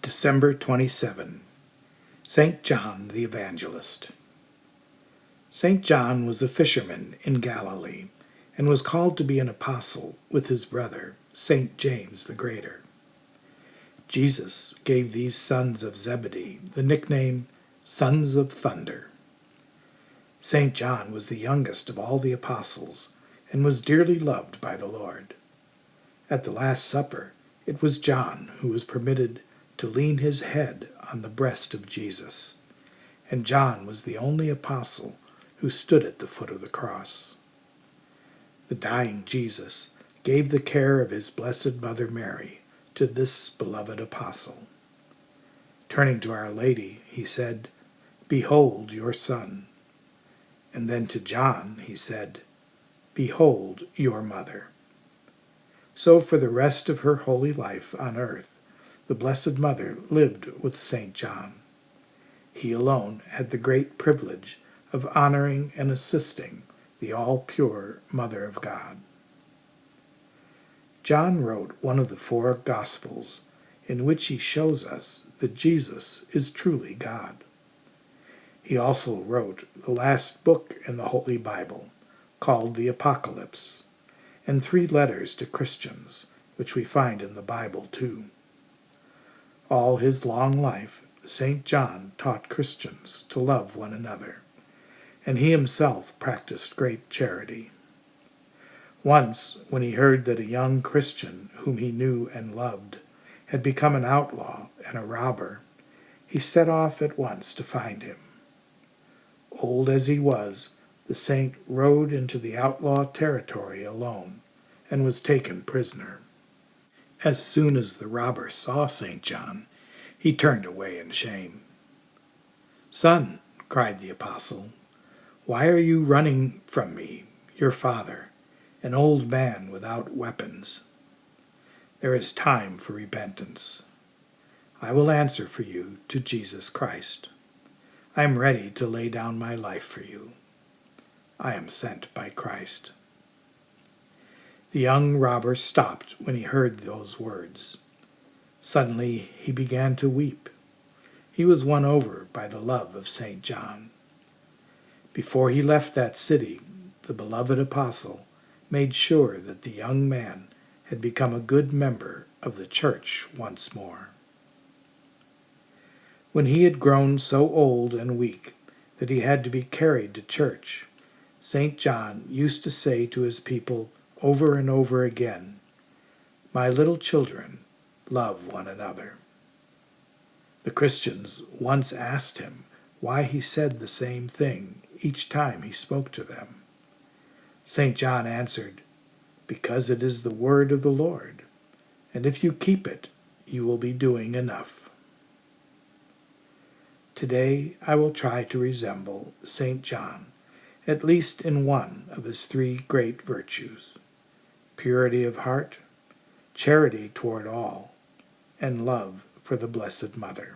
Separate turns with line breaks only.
December 27. St. John the Evangelist. St. John was a fisherman in Galilee and was called to be an apostle with his brother, St. James the Greater. Jesus gave these sons of Zebedee the nickname Sons of Thunder. St. John was the youngest of all the apostles and was dearly loved by the Lord. At the Last Supper, it was John who was permitted to lean his head on the breast of Jesus, and John was the only apostle who stood at the foot of the cross. The dying Jesus gave the care of his blessed Mother Mary to this beloved apostle. Turning to Our Lady, he said, "Behold your son." And then to John he said, "Behold your mother." So for the rest of her holy life on earth, the Blessed Mother lived with St. John. He alone had the great privilege of honoring and assisting the all-pure Mother of God. John wrote one of the four Gospels in which he shows us that Jesus is truly God. He also wrote the last book in the Holy Bible, called the Apocalypse, and 3 letters to Christians, which we find in the Bible too. All his long life, St. John taught Christians to love one another, and he himself practiced great charity. Once, when he heard that a young Christian whom he knew and loved had become an outlaw and a robber, he set off at once to find him. Old as he was, the saint rode into the outlaw territory alone and was taken prisoner. As soon as the robber saw St. John, he turned away in shame. "Son," cried the apostle, "why are you running from me, your father, an old man without weapons? There is time for repentance. I will answer for you to Jesus Christ. I am ready to lay down my life for you. I am sent by Christ." The young robber stopped when he heard those words. Suddenly he began to weep. He was won over by the love of St. John. Before he left that city, the beloved apostle made sure that the young man had become a good member of the church once more. When he had grown so old and weak that he had to be carried to church, St. John used to say to his people over and over again, "My little children, love one another." The Christians once asked him why he said the same thing each time he spoke to them. St. John answered, "Because it is the word of the Lord, and if you keep it, you will be doing enough." Today I will try to resemble St. John, at least in one of his 3 great virtues: purity of heart, charity toward all, and love for the Blessed Mother.